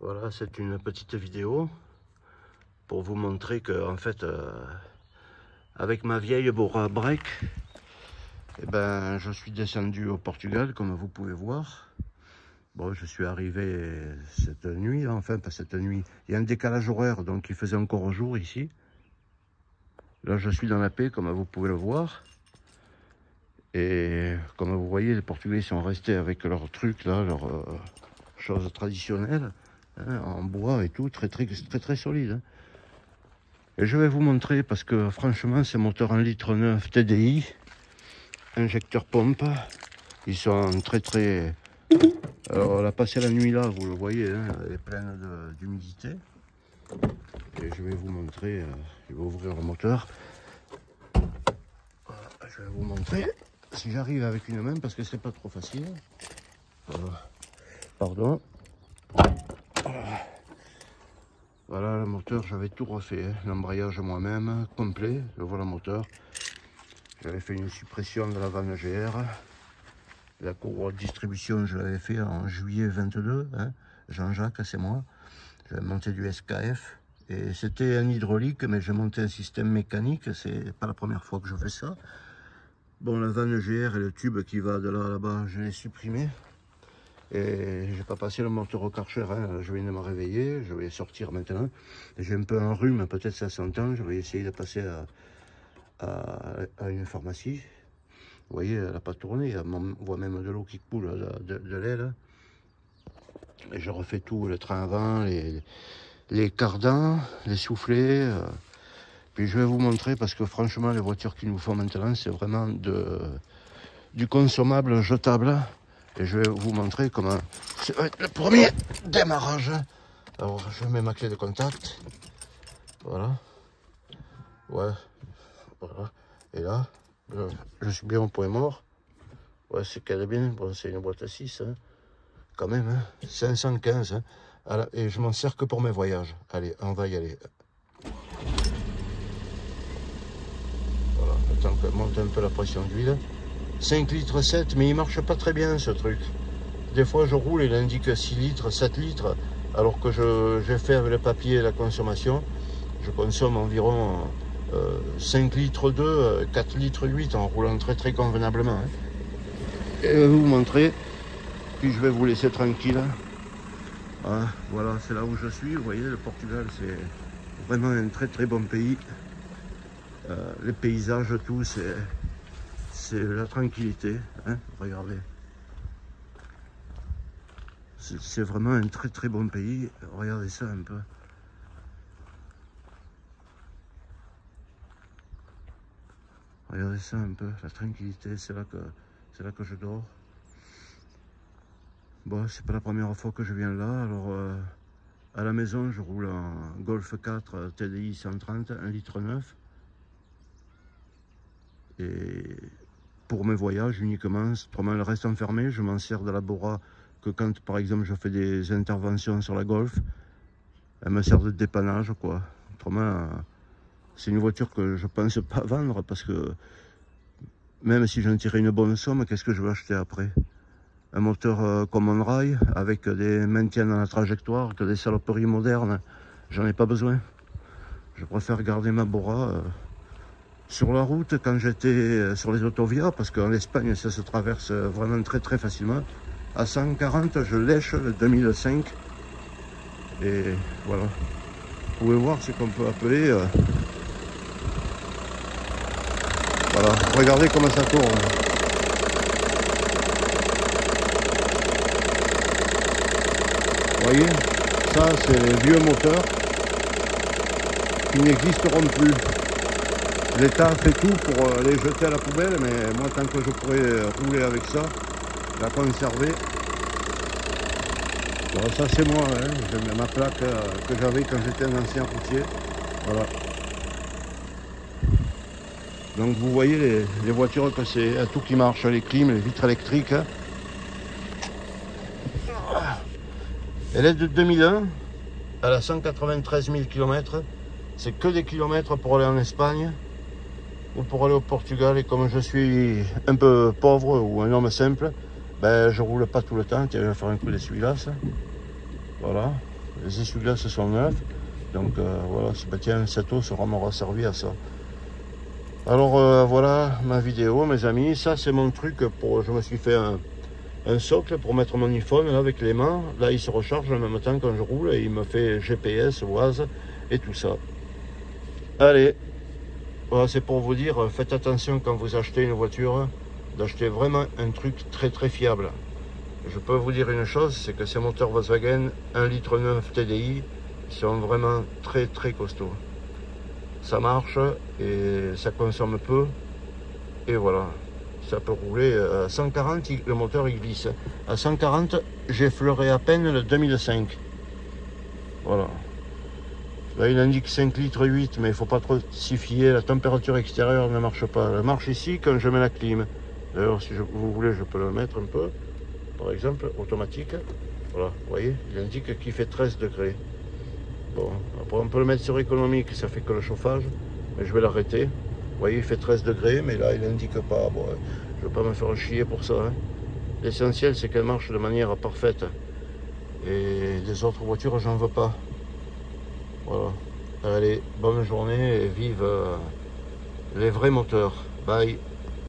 Voilà, c'est une petite vidéo pour vous montrer que, en fait, avec ma vieille Bora Break, eh ben, je suis descendu au Portugal, comme vous pouvez voir. Bon, je suis arrivé cette nuit, enfin, pas cette nuit. Il y a un décalage horaire, donc il faisait encore jour ici. Là, je suis dans la paix, comme vous pouvez le voir. Et comme vous voyez, les Portugais sont restés avec leurs trucs, là, leurs choses traditionnelles, hein, en bois et tout, très solide. Hein. Et je vais vous montrer, parce que franchement, ces moteurs 1,9 litre TDI, injecteur pompe, ils sont très... Alors, on a passé la nuit là, vous le voyez, hein, elle est pleine d'humidité. Et je vais vous montrer, je vais ouvrir le moteur. Voilà, je vais vous montrer, si j'arrive avec une main, parce que c'est pas trop facile. Voilà. Pardon. Voilà le moteur, j'avais tout refait, hein. L'embrayage moi-même, complet, le voilà moteur. J'avais fait une suppression de la vanne GR. La courroie de distribution, je l'avais fait en juillet 22, hein. Jean-Jacques, c'est moi. J'avais monté du SKF. Et c'était un hydraulique, mais j'ai monté un système mécanique. C'est pas la première fois que je fais ça. Bon, la vanne GR et le tube qui va de là à là-bas, je l'ai supprimé. Et j'ai pas passé le moteur au Karcher, hein. Je viens de me réveiller, je vais sortir maintenant. J'ai un peu un rhume, peut-être ça s'entend. Je vais essayer de passer à une pharmacie. Vous voyez, elle n'a pas tourné, on voit même de l'eau qui coule de l'aile. Et je refais tout, le train avant, les cardans, les soufflets. Puis je vais vous montrer, parce que franchement, les voitures qu'il nous faut maintenant, c'est vraiment du consommable jetable. Et je vais vous montrer comment ça va être le premier démarrage. Alors, je mets ma clé de contact. Voilà. Ouais. Voilà. Et là, je suis bien au point mort. Ouais, c'est qu'elle est bien. Bon, c'est une boîte à 6. Hein. Quand même, hein. 515. Hein. Alors, et je m'en sers que pour mes voyages. Allez, on va y aller. Voilà. Attends que monte un peu la pression d'huile. 5 litres 7, mais il marche pas très bien ce truc. Des fois je roule et il indique 6 litres, 7 litres, alors que j'ai fait avec le papier et la consommation, je consomme environ 5 litres 2, 4 litres 8 en roulant très convenablement. Hein. Et je vais vous montrer, puis je vais vous laisser tranquille. Ah, voilà, c'est là où je suis. Vous voyez, le Portugal, c'est vraiment un très bon pays. Les paysages, tout, c'est la tranquillité, hein, regardez. C'est vraiment un très bon pays. Regardez ça un peu. Regardez ça un peu, la tranquillité, c'est là que je dors. Bon, c'est pas la première fois que je viens là. Alors, à la maison, je roule en Golf 4 TDI 130, 1,9 litre. Et pour mes voyages uniquement, autrement le reste enfermé, je m'en sers de la Bora que quand par exemple je fais des interventions sur la Golf, elle me sert de dépannage quoi. Autrement, c'est une voiture que je pense pas vendre parce que même si j'en tirais une bonne somme, qu'est-ce que je vais acheter après? Un moteur Common Rail avec des maintiens dans la trajectoire, que des saloperies modernes, j'en ai pas besoin. Je préfère garder ma Bora sur la route quand j'étais sur les autovias, parce qu'en Espagne ça se traverse vraiment très facilement. À 140 je lèche le 2005 et voilà. Vous pouvez voir ce qu'on peut appeler voilà, regardez comment ça tourne. Vous voyez, ça c'est les vieux moteurs qui n'existeront plus. L'État fait tout pour les jeter à la poubelle, mais moi tant que je pourrais rouler avec ça, la conserver. Bon, ça c'est moi, hein. J'ai ma plaque que j'avais quand j'étais un ancien routier. Voilà. Donc vous voyez les voitures que c'est tout qui marche, les clims, les vitres électriques. Hein. Elle est de 2001, elle a 193 000 km. C'est que des kilomètres pour aller en Espagne ou pour aller au Portugal. Et comme je suis un peu pauvre ou un homme simple, ben je roule pas tout le temps. Tiens, je vais faire un coup d'essuie-glace. Voilà, Les essuie-glaces sont neufs. Donc voilà, bah, tiens, cette eau m'aura servi à ça. Alors voilà ma vidéo, mes amis. Ça, c'est mon truc pour. Je me suis fait un socle pour mettre mon iPhone là, avec les mains. Là, il se recharge en même temps quand je roule et il me fait GPS, Waze et tout ça. Allez, voilà, c'est pour vous dire, faites attention quand vous achetez une voiture, d'acheter vraiment un truc très très fiable. Je peux vous dire une chose, c'est que ces moteurs Volkswagen 1,9 litre TDI sont vraiment très très costauds. Ça marche et ça consomme peu. Et voilà, ça peut rouler à 140, le moteur il glisse. À 140, j'ai effleuré à peine le 2005. Voilà. Là, il indique 5 litres 8, mais il ne faut pas trop s'y fier. La température extérieure ne marche pas. Elle marche ici quand je mets la clim. D'ailleurs, si vous voulez, je peux le mettre un peu. Par exemple, automatique. Voilà, vous voyez, il indique qu'il fait 13 degrés. Bon, après, on peut le mettre sur économique, ça fait que le chauffage. Mais je vais l'arrêter. Vous voyez, il fait 13 degrés, mais là, il n'indique pas. Bon, je ne vais pas me faire chier pour ça. Hein. L'essentiel, c'est qu'elle marche de manière parfaite. Et des autres voitures, j'en veux pas. Voilà. Allez, bonne journée et vive les vrais moteurs. Bye.